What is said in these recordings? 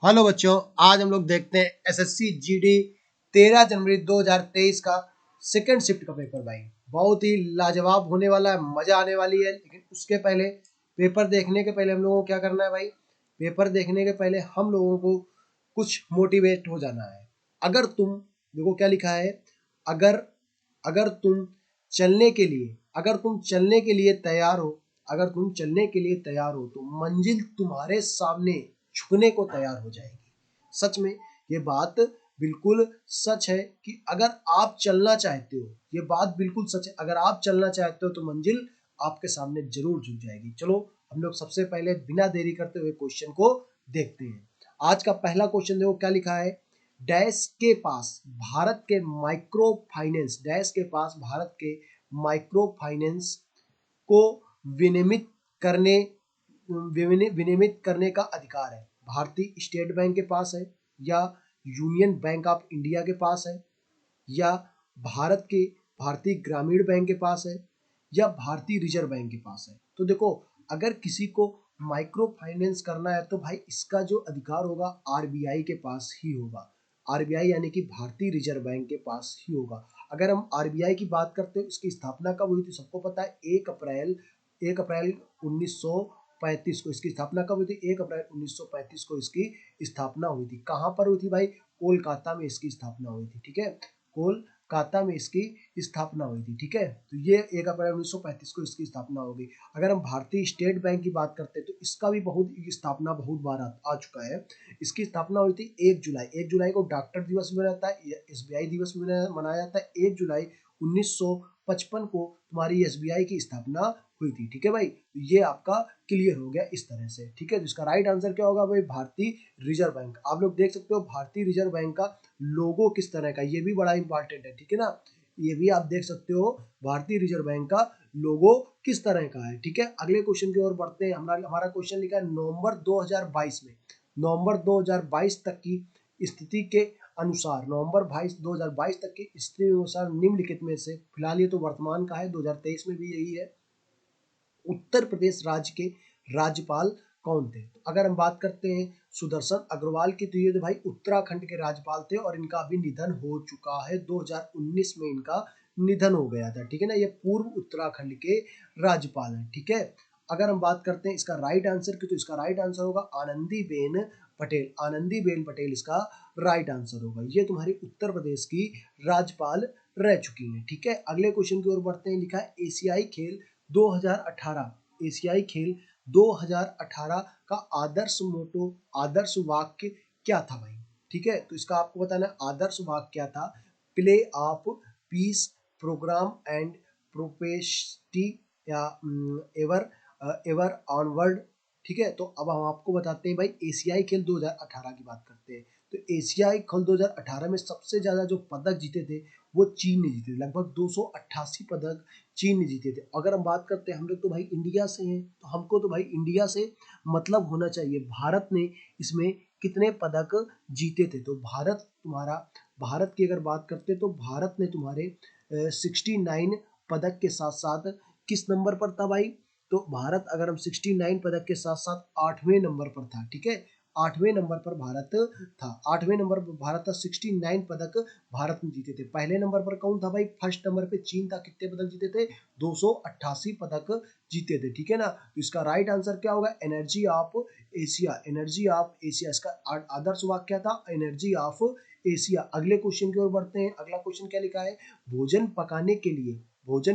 Hello बच्चों, आज हम लोग देखते हैं एसएससी जीडी 13 जनवरी 2023 का सेकंड शिफ्ट का पेपर। भाई बहुत ही लाजवाब होने वाला है, मजा आने वाली है। लेकिन उसके पहले पेपर देखने के पहले हम लोगों को क्या करना है भाई? पेपर देखने के पहले हम लोगों को कुछ मोटिवेट हो जाना है। अगर तुम देखो क्या लिखा है, अगर अगर तुम चलने के लिए अगर तुम चलने के लिए तैयार हो अगर तुम चलने के लिए तैयार हो तो मंजिल तुम्हारे सामने झुकने को तैयार हो जाएगी। सच में ये बात बिल्कुल सच है कि अगर आप चलना चाहते हो, ये बात बिल्कुल सच है। अगर आप चलना चाहते हो तो मंजिल आपके सामने जरूर झुक जाएगी। चलो हम लोग सबसे पहले बिना देरी करते हुए क्वेश्चन को देखते हैं। आज का पहला क्वेश्चन देखो क्या लिखा है। डैश के पास भारत के माइक्रो फाइनेंस डैश के पास भारत के माइक्रो फाइनेंस को विनियमित करने विनियमित करने का अधिकार है। भारतीय स्टेट बैंक के पास है, या यूनियन बैंक ऑफ इंडिया के पास है, या भारत के भारतीय ग्रामीण बैंक के पास है, या भारतीय रिजर्व बैंक के पास है। तो देखो, अगर किसी को माइक्रो फाइनेंस करना है तो भाई इसका जो अधिकार होगा आरबीआई के पास ही होगा। आरबीआई यानी कि भारतीय रिजर्व बैंक के पास ही होगा। अगर हम आरबीआई की बात करते हैं, उसकी स्थापना कब हुई थी सबको पता है, 1 अप्रैल 1935 को इसकी स्थापना कब हुई थी? 1 अप्रैल 1935 को इसकी स्थापना हुई थी। कहाँ पर हुई थी भाई? कोलकाता में इसकी स्थापना हुई थी। ठीक है, कोलकाता में इसकी स्थापना हुई थी। ठीक है, तो ये 1 अप्रैल 1935 को इसकी स्थापना होगी। अगर हम भारतीय स्टेट बैंक की बात करते हैं तो इसका भी स्थापना बहुत बार आ चुका है। इसकी स्थापना हुई थी 1 जुलाई को डॉक्टर दिवस भी मनाता है, एसबीआई दिवस भी मनाया जाता है। 1 जुलाई 1955 को तुम्हारी एसबीआई की स्थापना हुई थी। ठीक है भाई, ये आपका क्लियर हो गया इस तरह से। ठीक है, तो इसका राइट आंसर क्या होगा भाई? भारतीय रिजर्व बैंक। आप लोग देख सकते हो भारतीय रिजर्व बैंक का लोगो किस तरह का, ये भी बड़ा इंपॉर्टेंट है। ठीक है ना, ये भी आप देख सकते हो भारतीय रिजर्व बैंक का लोगो किस तरह का है। ठीक है, अगले क्वेश्चन की ओर बढ़ते हैं। हमारा क्वेश्चन लिखा है नवंबर 2022 में, नवंबर 2022 तक की स्थिति के अनुसार, नवंबर 2022 तक की स्थिति के अनुसार निम्नलिखित में से, फिलहाल ये तो वर्तमान का है, 2023 में भी यही है, उत्तर प्रदेश राज्य के राज्यपाल कौन थे? तो अगर हम बात करते हैं सुदर्शन अग्रवाल की, तो ये तो भाई उत्तराखंड के राज्यपाल थे और इनका अभी निधन हो चुका है। 2019 में इनका निधन हो गया था। ठीक है ना, ये पूर्व उत्तराखंड के राज्यपाल हैं। ठीक है, अगर हम बात करते हैं इसका राइट आंसर की, तो इसका राइट आंसर होगा आनंदीबेन पटेल। आनंदीबेन पटेल इसका राइट आंसर होगा। ये तुम्हारी उत्तर प्रदेश की राज्यपाल रह चुकी है। ठीक है, अगले क्वेश्चन की ओर बढ़ते हैं। लिखा है एशियाई खेल 2018, एशियाई खेल 2018 का आदर्श वाक्य क्या था भाई? ठीक है, तो इसका आपको बताना है आदर्श वाक्य क्या था। Play of peace, program and prosperity, या एवर एवर ऑनवर्ड। ठीक है, तो अब हम आपको बताते हैं भाई एशियाई खेल 2018 की बात करते हैं। तो एशियाई खेल 2018 में सबसे ज्यादा जो पदक जीते थे वो चीन ने जीते थे। लगभग 288 पदक चीन ने जीते थे। अगर हम बात करते हैं, हम लोग तो भाई इंडिया से हैं, तो हमको तो भाई इंडिया से मतलब होना चाहिए भारत ने इसमें कितने पदक जीते थे। तो भारत की अगर बात करते तो भारत ने तुम्हारे 69 पदक के साथ साथ किस नंबर पर था भाई? तो भारत, अगर हम 69 पदक के साथ साथ 8वें नंबर पर था। ठीक है, 8वें नंबर पर भारत था। 8वें नंबर पर भारत था, 69 पदक भारत में जीते थे। पहले नंबर पर कौन था भाई? फर्स्ट नंबर पे चीन था। कितने पदक जीते थे? 288 पदक जीते थे। ठीक है ना, तो इसका राइट आंसर क्या होगा? Energy of Asia. Energy of Asia इसका आदर्श वाक्य क्या था? Energy of Asia. अगले क्वेश्चन की ओर बढ़ते हैं। अगला क्वेश्चन क्या लिखा है? भोजन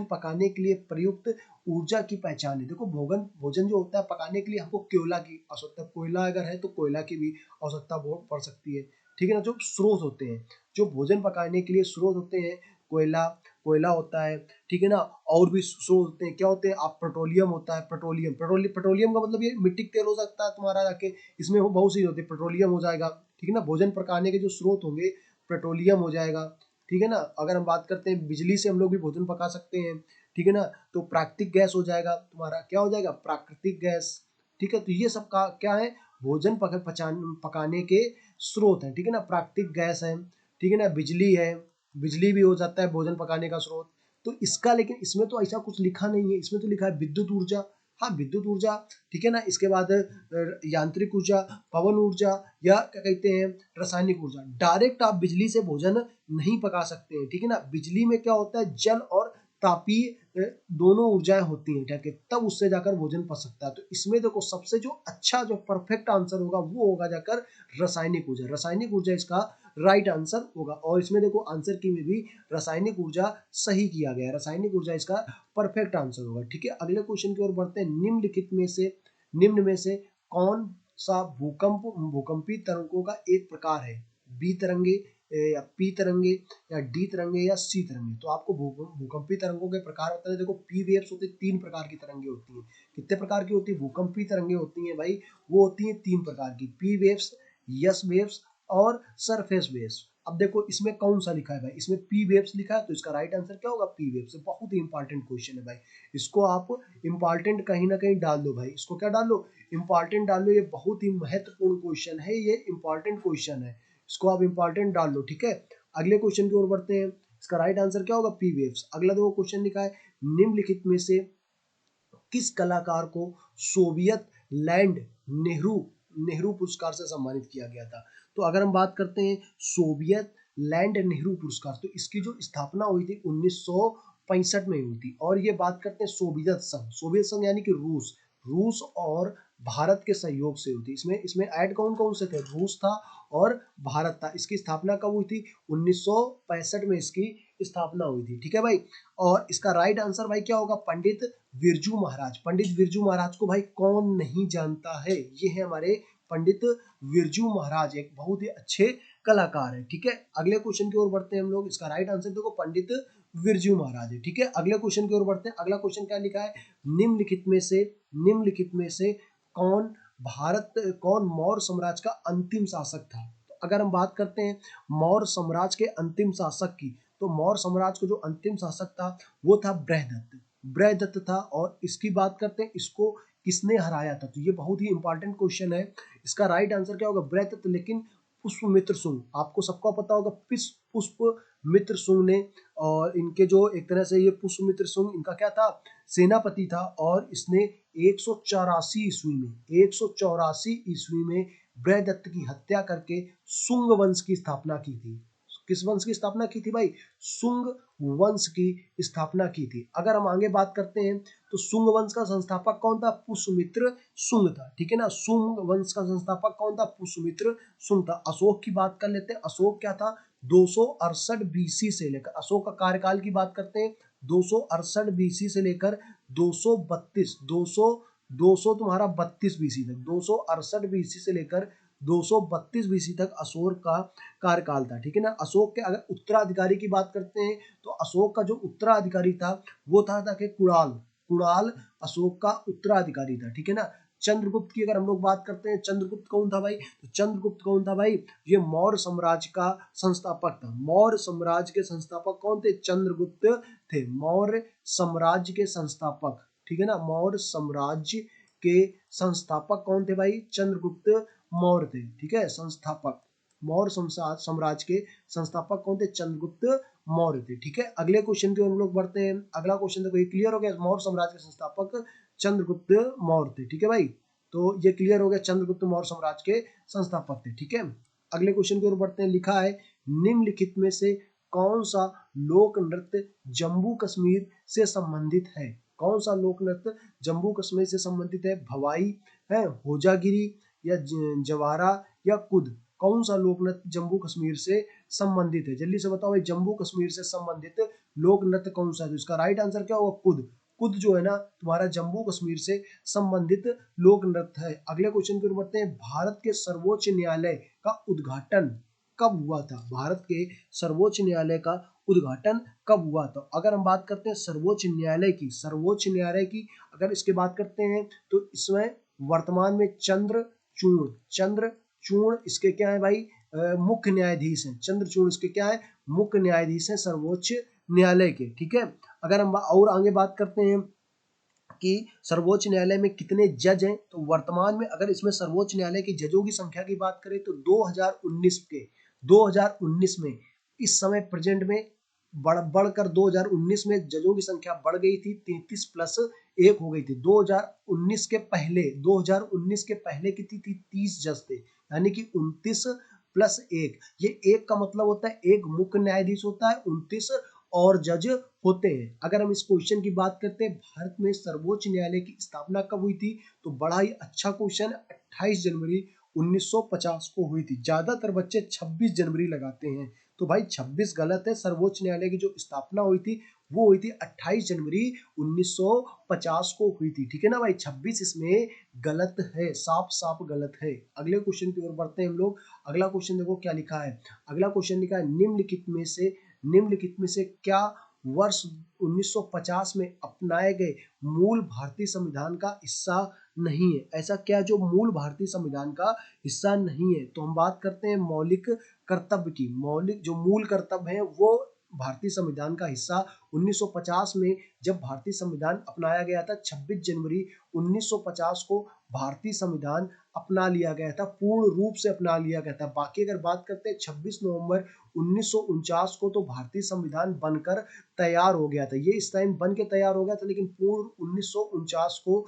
पकाने के लिए प्रयुक्त ऊर्जा की पहचान है। देखो, भोजन जो होता है पकाने के लिए हमको कोयला की आवश्यकता, कोयला अगर है तो कोयला की भी आवश्यकता बहुत पड़ सकती है। ठीक है ना, जो स्रोत होते हैं, जो भोजन पकाने के लिए स्रोत होते हैं, कोयला कोयला होता है। ठीक है ना, और भी स्रोत होते हैं। क्या होते हैं? आप पेट्रोलियम होता है, पेट्रोलियम का मतलब ये मिट्टी का तेल हो सकता है तुम्हारा, जाके इसमें वो बहुत सी होती है, पेट्रोलियम हो जाएगा। ठीक है ना, भोजन पकाने के जो स्रोत होंगे पेट्रोलियम हो जाएगा। ठीक है ना, अगर हम बात करते हैं बिजली से हम लोग भी भोजन पका सकते हैं। ठीक है ना, तो प्राकृतिक गैस हो जाएगा तुम्हारा, क्या हो जाएगा? प्राकृतिक गैस। ठीक है, तो ये सब का क्या है? भोजन पकाने के स्रोत है। ठीक है ना, प्राकृतिक गैस है। ठीक है ना, बिजली है, बिजली भी हो जाता है भोजन पकाने का स्रोत। तो इसका, लेकिन इसमें तो ऐसा कुछ लिखा नहीं है। इसमें तो लिखा है विद्युत ऊर्जा। हाँ, विद्युत ऊर्जा, ठीक है ना, इसके बाद यांत्रिक ऊर्जा, पवन ऊर्जा, या क्या कहते हैं रासायनिक ऊर्जा। डायरेक्ट आप बिजली से भोजन नहीं पका सकते हैं, ठीक है ना। बिजली में क्या होता है, जल और तापीय दोनों ऊर्जाएं होती हैं, ठीक है, तब उससे जाकर भोजन पच सकता है। तो इसमें देखो सबसे जो अच्छा, जो परफेक्ट आंसर होगा वो होगा जाकर रासायनिक ऊर्जा। रासायनिक ऊर्जा इसका राइट आंसर होगा। और इसमें देखो आंसर की में भी रासायनिक ऊर्जा सही किया गया है, रासायनिक ऊर्जा इसका परफेक्ट आंसर होगा, ठीक है। अगले क्वेश्चन की ओर बढ़ते हैं। निम्न में से कौन सा भूकंपी तरंगों का एक प्रकार है? बी तरंगे, या पी तरंगे, या डी तरंगे, या सी तरंगे। तो आपको भूकंपी तरंगों के प्रकार होता है, देखो पी वेव्स होते हैं, 3 प्रकार की तरंगे होती हैं। कितने प्रकार की होती है भूकंपी तरंगे होती हैं भाई? वो होती हैं 3 प्रकार की, पी वेव्स, यस वेव्स और सरफेस वेव्स। अब देखो इसमें कौन सा लिखा है भाई, इसमें पी वेव्स लिखा है, तो इसका राइट आंसर क्या होगा? P waves. बहुत ही इंपॉर्टेंट क्वेश्चन है भाई, इसको आप इंपॉर्टेंट कहीं ना कहीं डाल दो भाई, इसको क्या डाल लो? इंपॉर्टेंट डाल लो। ये बहुत ही महत्वपूर्ण क्वेश्चन है, ये इंपॉर्टेंट क्वेश्चन है, इसको आप इंपॉर्टेंट डाल लो, ठीक है। अगले क्वेश्चन की ओर बढ़ते हैं। इसका राइट आंसर क्या होगा? P waves. अगला देखो क्वेश्चन लिखा है, निम्नलिखित में से किस कलाकार को सोवियत लैंड नेहरू नेहरू पुरस्कार से सम्मानित किया गया था? तो अगर हम बात करते हैं सोवियत लैंड नेहरू पुरस्कार, तो इसकी जो स्थापना हुई थी 1965 में हुई थी। और ये बात करते हैं सोवियत संघ यानी कि रूस और भारत के सहयोग से हुई थी। इसमें इसमें ऐड कौन कौन से थे? रूस था और भारत था। इसकी स्थापना कब हुई थी? 1965 में इसकी स्थापना हुई थी, ठीक है भाई। और इसका राइट आंसर भाई क्या होगा? पंडित बिरजू महाराज। पंडित बिरजू महाराज को भाई कौन नहीं जानता है? ये है हमारे पंडित बिरजू महाराज, एक बहुत ही अच्छे कलाकार है, ठीक है। अगले क्वेश्चन की ओर बढ़ते हैं हम लोग। इसका राइट आंसर देखो पंडित बिरजू महाराज है, ठीक है। अगले क्वेश्चन की ओर बढ़ते हैं। अगला क्वेश्चन क्या लिखा है? निम्नलिखित में से कौन कौन मौर्य साम्राज्य का अंतिम शासक था? तो अगर हम बात करते हैं मौर्य साम्राज्य के अंतिम शासक की, तो मौर्य साम्राज्य का जो अंतिम शासक था वो था बृहदत्त था। और इसकी बात करते हैं, इसको किसने हराया था? तो ये बहुत ही इंपॉर्टेंट क्वेश्चन है। इसका राइट आंसर क्या होगा? बृहदत्त। लेकिन पुष्पमित्र शुंग, आपको सबको पता होगा पुष्पमित्र शुंग ने, और इनके जो एक तरह से ये पुष्पमित्र शुंग इनका क्या था? सेनापति था। और इसने 184 ईस्वी में बृहदत्त की हत्या करके शुंग वंश की स्थापना की थी। किस वंश की स्थापना की थी भाई? शुंग वंश की स्थापना की थी। अगर हम आगे बात करते हैं तो शुंग वंश का संस्थापक कौन था? पुष्यमित्र शुंग था, ठीक है ना। शुंग वंश का संस्थापक कौन था? पुष्यमित्र शुंग था। अशोक की बात कर लेते हैं। अशोक क्या था? 268 बीसी से लेकर, अशोक का कार्यकाल की बात करते हैं, 268 बीसी से लेकर 232 200 200 तुम्हारा 32 बीसी तक, 268 बीसी से लेकर 232 बीसी तक अशोक का कार्यकाल था, ठीक है ना। अशोक के अगर उत्तराधिकारी की बात करते हैं तो अशोक का जो उत्तराधिकारी था वो था कि कुणाल अशोक का उत्तराधिकारी था, ठीक है ना। चंद्रगुप्त की अगर हम लोग बात करते हैं, चंद्रगुप्त कौन था भाई? तो चंद्रगुप्त कौन था भाई? ये मौर्य साम्राज्य का संस्थापक था। मौर्य साम्राज्य के संस्थापक कौन थे? चंद्रगुप्त थे, मौर्य साम्राज्य के संस्थापक, ठीक है ना। मौर्य साम्राज्य के संस्थापक कौन थे भाई? चंद्रगुप्त मौर्य थे, ठीक है। संस्थापक मौर्य साम्राज्य के संस्थापक कौन थे? चंद्रगुप्त मौर्य थे, ठीक है। अगले क्वेश्चन की ओर हम लोग बढ़ते हैं। अगला क्वेश्चन देखो, ये क्लियर हो गया, मौर्य साम्राज्य के संस्थापक चंद्रगुप्त मौर्य थे, ठीक है भाई। तो ये क्लियर हो गया, चंद्रगुप्त मौर्य साम्राज्य के संस्थापक थे, ठीक है। अगले क्वेश्चन की ओर बढ़ते हैं। लिखा है, निम्नलिखित में से कौन सा लोक नृत्य जम्मू कश्मीर से संबंधित है? कौन सा लोक नृत्य जम्मू कश्मीर से संबंधित है? भवाई है, होजागिरी, या जवारा, या कुद। कौन सा लोक नृत्य जम्मू कश्मीर से संबंधित है? जल्दी से बताओ भाई, जम्मू कश्मीर से संबंधित लोक नृत्य कौन सा है? तो इसका राइट आंसर क्या होगा? कुद। कुद जो है ना तुम्हारा जम्मू कश्मीर से संबंधित लोक नृत्य है। अगले क्वेश्चन की ओर बढ़ते हैं। भारत के सर्वोच्च न्यायालय का उद्घाटन कब हुआ था? भारत के सर्वोच्च न्यायालय का उद्घाटन कब हुआ था? अगर हम बात करते हैं सर्वोच्च न्यायालय की अगर इसके बात करते हैं तो इसमें वर्तमान में चंद्रचूड़ इसके क्या है भाई? मुख्य न्यायाधीश हैं। चंद्रचूड़ इसके क्या है? मुख्य न्यायाधीश हैं सर्वोच्च न्यायालय के, ठीक है। अगर हम और आगे बात करते हैं कि सर्वोच्च न्यायालय में कितने जज हैं, तो वर्तमान में अगर इसमें सर्वोच्च न्यायालय की जजों की संख्या की बात करें तो 2019 में इस समय प्रेजेंट में बढ़कर 2019 में जजों की संख्या बढ़ गई थी 33 प्लस एक हो गई थी। 2019 के पहले, 2019 के पहले कितनी थी? 30 जज थे, यानी कि 29 प्लस एक। ये एक का मतलब होता है एक मुख्य न्यायाधीश होता है, 29 और जज होते हैं। अगर हम इस क्वेश्चन की बात करते हैं, भारत में सर्वोच्च न्यायालय की स्थापना कब हुई थी, तो बड़ा ही अच्छा क्वेश्चन, 28 जनवरी 1950 को हुई थी। ज्यादातर बच्चे 26 जनवरी लगाते हैं, तो भाई 26 गलत है। सर्वोच्च न्यायालय की जो स्थापना हुई थी वो हुई थी 28 जनवरी 1950 को हुई थी, ठीक है ना भाई। 26 इसमें गलत है, साफ साफ गलत है। अगले क्वेश्चन की ओर बढ़ते हैं हम लोग। अगला क्वेश्चन देखो क्या लिखा है। अगला क्वेश्चन लिखा है, निम्नलिखित में से क्या वर्ष 1950 में अपनाए गए मूल भारतीय संविधान का हिस्सा नहीं है? ऐसा क्या जो मूल भारतीय संविधान का हिस्सा नहीं है? तो हम बात करते हैं मौलिक कर्तव्य की। मौलिक जो मूल कर्तव्य है वो भारतीय संविधान का हिस्सा 1950 में जब भारतीय संविधान अपनाया गया था, 26 जनवरी 1950 को भारतीय संविधान अपना लिया गया था, पूर्ण रूप से अपना लिया गया था। बाकी अगर बात करते हैं 26 नवंबर 1949 को तो भारतीय संविधान बनकर तैयार हो गया था। ये इस टाइम बन के तैयार हो गया था, लेकिन पूर्ण 1949 को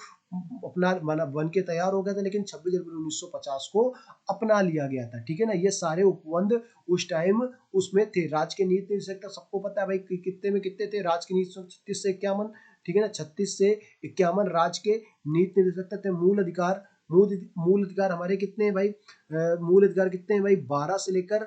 अपना माना बन के तैयार हो गया था, लेकिन 26 जनवरी 1950 को अपना लिया गया था, ठीक है ना। ये सारे उपबंध उस टाइम उसमें थे। राज्य के नीति निदेशक सबको पता है भाई कितने में कितने थे राज्य के नीति, 36 से 51, ठीक है ना। 36 से 51 राज्य के नीति निदेशक थे। मूल अधिकार हमारे कितने हैं भाई? मूल अधिकार कितने हैं भाई? 12 से लेकर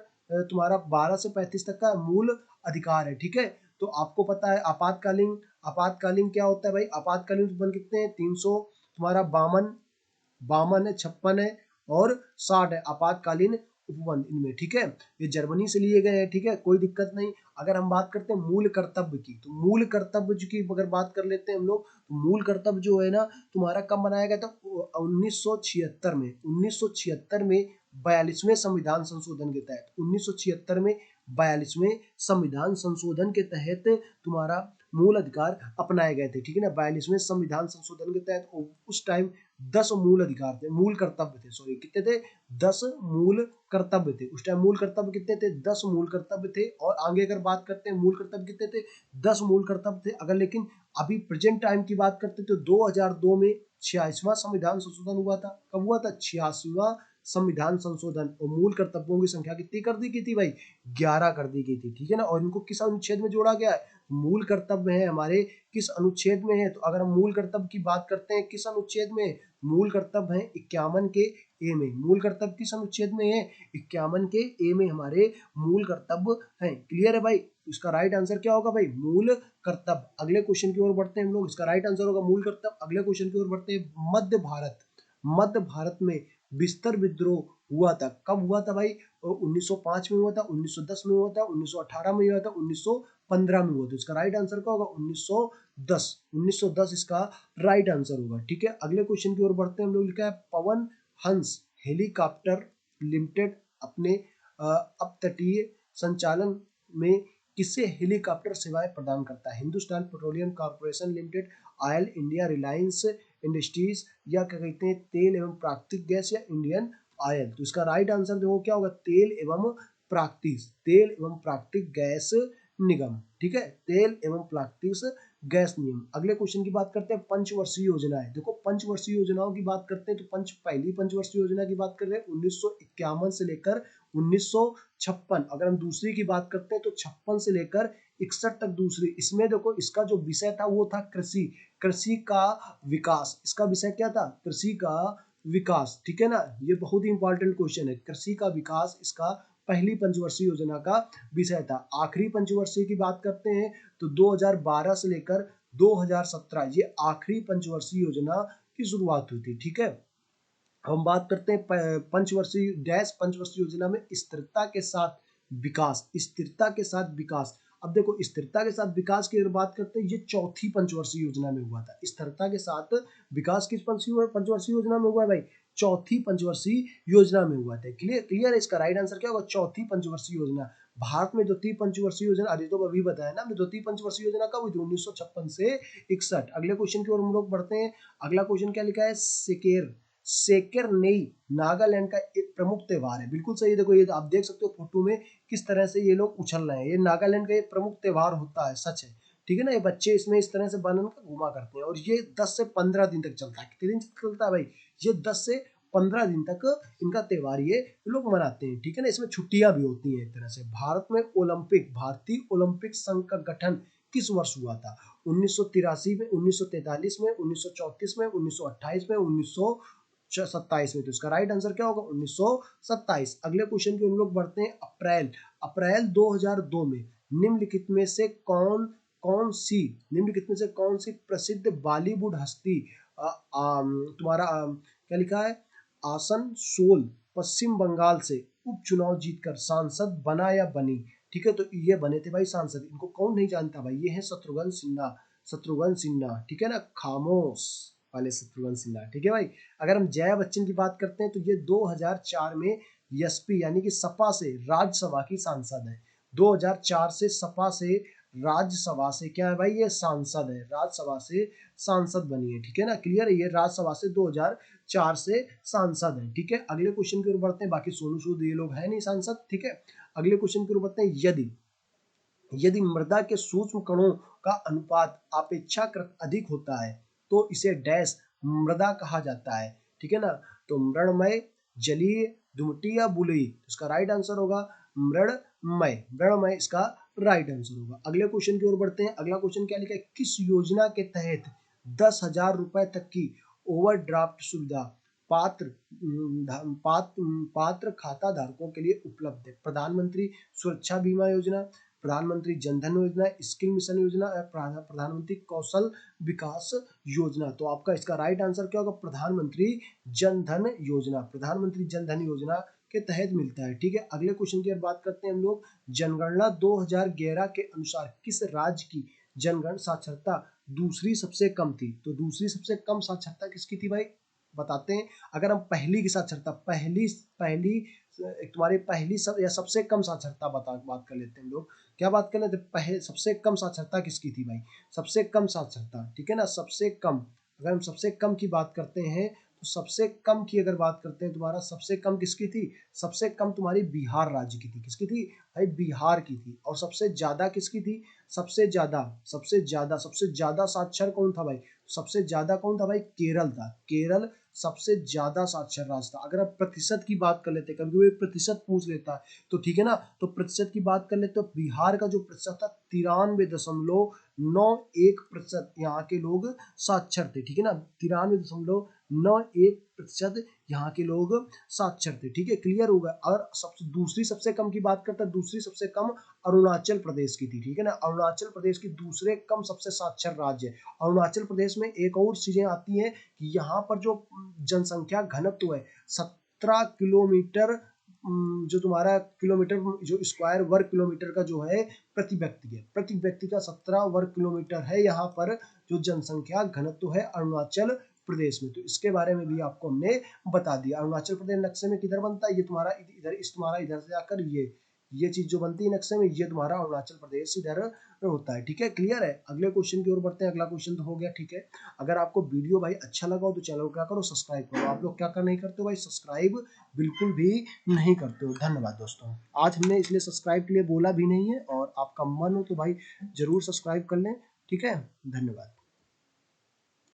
तुम्हारा 12 से 35 तक का मूल अधिकार है, ठीक है। तो आपको पता है आपातकालीन क्या होता है भाई? आपातकालीन उपबंध कितने हैं? 300, तुम्हारा 52 है, 56 है और 60 है आपातकालीन उपबंध इनमें, ठीक है। ये जर्मनी से लिए गए हैं, ठीक है, कोई दिक्कत नहीं। अगर हम बात करते हैं मूल कर्तव्य की, तो मूल कर्तव्य की अगर बात कर लेते हैं हम लोग, तो मूल कर्तव्य जो है ना तुम्हारा कब बनाया गया था? 1976 में। 1976 में 42वें संविधान संशोधन के तहत, 1976 में 42वें संविधान संशोधन के तहत तुम्हारा मूल अधिकार अपनाए गए थे, ठीक है ना। 42वें संविधान संशोधन के तहत उस टाइम 10 मूल अधिकार थे, मूल कर्तव्य थे, सॉरी कितने थे? 10 मूल कर्तव्य थे। उस टाइम मूल कर्तव्य कितने थे? 10 मूल कर्तव्य थे। और आगे अगर बात करते हैं मूल कर्तव्य कितने थे? 10 मूल कर्तव्य थे। अगर लेकिन अभी प्रेजेंट टाइम की बात करते तो 2002 में 86वां संविधान संशोधन हुआ था। कब हुआ था? 86वां संविधान संशोधन। और मूल कर्तव्यों की संख्या कितनी कर दी गई थी भाई? 11 कर दी गई थी, ठीक है ना। और इनको किस अनुच्छेद में जोड़ा गया है? मूल कर्तव्य है हमारे किस अनुच्छेद में है? तो अगर हम मूल कर्तव्य की बात करते हैं किस अनुच्छेद में? मूल कर्तव्य है 51 के ए में। मूल कर्तव्य किस अनुच्छेद में है? 51 के ए में हमारे मूल कर्तव्य है। क्लियर है भाई? इसका राइट आंसर क्या होगा भाई? मूल कर्तव्य। अगले क्वेश्चन की ओर बढ़ते हैं हम लोग। इसका राइट आंसर होगा मूल कर्तव्य। अगले क्वेश्चन की ओर बढ़ते हैं। मध्य भारत में बिस्तर विद्रोह हुआ था, कब हुआ था भाई? 1905 में हुआ था, 1910 में हुआ था, 1918 में हुआ था, 1915 में हुआ था। इसका राइट आंसर क्या होगा? 1910। 1910 इसका राइट आंसर होगा, ठीक है। अगले क्वेश्चन की ओर बढ़ते हैं हम लोग। लिखा है पवन हंस हेलीकॉप्टर लिमिटेड अपने अपतटीय संचालन में किससे हेलीकॉप्टर सेवाएं प्रदान करता है? Hindustan petroleum corporation limited, oil India, Reliance industries, या क्या कहते हैं तेल एवं प्राकृतिक गैस, या इंडियन ऑयल। तो इसका राइट आंसर देखो क्या होगा? तेल एवं प्राकृतिक गैस निगम, ठीक है। तेल एवं प्राकृतिक गैस निगम। अगले क्वेश्चन की बात करते हैं पंचवर्षीय योजनाएं। देखो पंचवर्षीय योजनाओं की बात करते हैं तो पहली पंचवर्षीय योजना की बात कर रहे हैं 1951 से लेकर 1956। अगर हम दूसरी की बात करते हैं तो 56 से लेकर 61 तक दूसरी। इसमें देखो इसका जो विषय था वो था कृषि का विकास। इसका विषय क्या था? कृषि का विकास, ठीक है ना। ये बहुत ही इंपॉर्टेंट क्वेश्चन है। कृषि का विकास इसका पहली पंचवर्षीय योजना का विषय था। आखिरी पंचवर्षीय की बात करते हैं तो 2012 से लेकर 2017 ये आखिरी पंचवर्षीय योजना की शुरुआत हुई थी, ठीक है। हम बात करते हैं पंचवर्षीय योजना में स्थिरता के साथ विकास। अब देखो स्थिरता के साथ विकास की अगर बात करते हैं, ये चौथी पंचवर्षीय योजना में हुआ था। स्थिरता के साथ विकास किस पंचवर्षीय योजना में हुआ है भाई? चौथी पंचवर्षीय योजना में हुआ था। क्लियर है? इसका राइट आंसर क्या होगा? चौथी पंचवर्षीय योजना। भारत में द्वितीय पंचवर्षीय योजना अरे तो अभी बताया ना, द्वितीय पंचवर्षीय योजना कब हुई थी? 1956 से 61। अगले क्वेश्चन की ओर हम लोग बढ़ते हैं। अगला क्वेश्चन क्या लिखा है? सेकेर नेई नागालैंड का एक प्रमुख त्योहार है। बिल्कुल सही। देखो ये आप देख सकते हो फोटो में किस तरह से ये लोग उछल रहे हैं। ये नागालैंड का एक प्रमुख त्योहार होता है, सच है। ठीक है ना। ये बच्चे इसमें इस तरह से बनन का घुमा करते हैं और ये 10 से 15 दिन तक चलता है। कितने दिन तक चलता है भाई? ये 10 से 15 दिन तक इनका त्योहार ये लोग मनाते हैं, ठीक है ना। इसमें छुट्टियां भी होती हैं एक तरह से। भारत में भारतीय ओलंपिक संघ का गठन किस वर्ष हुआ था? 1983 में, 1943 में, 1934 में, 1928 में, 1927 में। तो इसका राइट आंसर क्या होगा? 1927। अगले क्वेश्चन की हम लोग बढ़ते हैं। अप्रैल 2002 में निम्नलिखित में से कौन सी प्रसिद्ध बॉलीवुड हस्ती तुम्हारा क्या लिखा है? आसनसोल पश्चिम बंगाल से उपचुनाव जीतकर सांसद बना या बनी? ठीक है, तो ये बने थे भाई सांसद। इनको कौन नहीं जानता भाई? ये है शत्रुघ्न सिन्हा, ठीक है ना। खामोश वाले शत्रुघ्न सिन्हा, ठीक है भाई। अगर हम जया बच्चन की बात करते हैं तो ये 2004 में एसपी यानी कि सपा से राज्यसभा की सांसद है। 2004 से सपा से राज्यसभा से क्या है भाई? ये सांसद है, राज्यसभा से सांसद बनी है, ठीक है ना। क्लियर है? ये राज्यसभा से 2004 से सांसद है, ठीक है। अगले क्वेश्चन की ओर बढ़ते हैं। बाकी सोनू सूद ये लोग है नहीं सांसद, ठीक है। अगले क्वेश्चन की ओर बढ़ते हैं। यदि मृदा के सूक्ष्म कणों का अनुपात अपेक्षाकृत अधिक होता है तो इसे डैश मृदा कहा जाता है, ठीक है ना। तो मृणमय, जलीय, दुमटी या बुलई? इसका राइट आंसर होगा मृणमय इसका राइट आंसर होगा। अगले क्वेश्चन की ओर बढ़ते हैं। अगला क्वेश्चन क्या लिखा है? किस योजना के तहत 10,000 रुपए तक की ओवरड्राफ्ट सुविधा पात्र पात्र खाता धारकों के लिए उपलब्ध है? प्रधानमंत्री सुरक्षा बीमा योजना, प्रधानमंत्री जनधन योजना, स्किल मिशन योजना या प्रधानमंत्री कौशल विकास योजना? तो आपका इसका राइट आंसर क्या होगा? प्रधानमंत्री जनधन योजना के तहत मिलता है, ठीक है। अगले क्वेश्चन की बात करते हैं हम लोग। जनगणना 2011 के अनुसार किस राज्य की जनगण साक्षरता दूसरी सबसे कम थी? तो दूसरी सबसे कम साक्षरता किसकी थी भाई? बताते हैं। अगर हम पहली की साक्षरता तुम्हारी पहली सब या सबसे कम साक्षरता बात कर लेते हैं हम लोग। क्या बात कर लेते हैं? पहले सबसे कम साक्षरता किसकी थी भाई? सबसे कम साक्षरता, ठीक है ना। सबसे कम, अगर हम सबसे कम की बात करते हैं तो सबसे कम की अगर बात करते हैं, तुम्हारा सबसे कम किसकी थी? सबसे कम तुम्हारी बिहार राज्य की थी। किसकी थी भाई? बिहार की थी। और सबसे ज्यादा किसकी थी? सबसे ज्यादा साक्षर कौन था भाई? सबसे ज्यादा कौन था भाई? केरल था। केरल सबसे ज्यादा साक्षर राज्य था। अगर आप प्रतिशत की बात कर लेते हैं, कभी वो प्रतिशत पूछ लेता है तो ठीक है ना, तो प्रतिशत की बात कर लेते तो बिहार का जो प्रतिशत था 93.91% यहाँ के लोग साक्षर थे, ठीक है ना। 93.91% यहाँ के लोग साक्षर थे, ठीक है। क्लियर होगा। और दूसरी सबसे कम की बात करता है, दूसरी सबसे कम अरुणाचल प्रदेश की थी, ठीक है ना। अरुणाचल प्रदेश की दूसरे कम सबसे साक्षर राज्य है। अरुणाचल प्रदेश में एक और चीजें आती हैं कि यहाँ पर जो जनसंख्या घनत्व है 17 किलोमीटर जो तुम्हारा किलोमीटर जो स्क्वायर वर्ग किलोमीटर का जो है प्रति व्यक्ति का 17 वर्ग किलोमीटर है यहाँ पर जो जनसंख्या घनत्व है अरुणाचल प्रदेश में। तो इसके बारे में भी आपको हमने बता दिया। अरुणाचल प्रदेश नक्शे में किधर बनता है? ये तुम्हारा इधर से आकर ये चीज जो बनती है नक्शे में, ये तुम्हारा अरुणाचल प्रदेश इधर होता है, ठीक है। क्लियर है। अगले क्वेश्चन की ओर बढ़ते हैं। अगला क्वेश्चन तो हो गया, ठीक है। अगर आपको वीडियो भाई अच्छा लगा हो तो चैनल को क्या करो? सब्सक्राइब करो। आप लोग क्या कर नहीं करते हो भाई? सब्सक्राइब बिल्कुल भी नहीं करते हो। धन्यवाद दोस्तों। आज हमने इसलिए सब्सक्राइब के लिए बोला भी नहीं है, और आपका मन हो तो भाई जरूर सब्सक्राइब कर लें, ठीक है। धन्यवाद।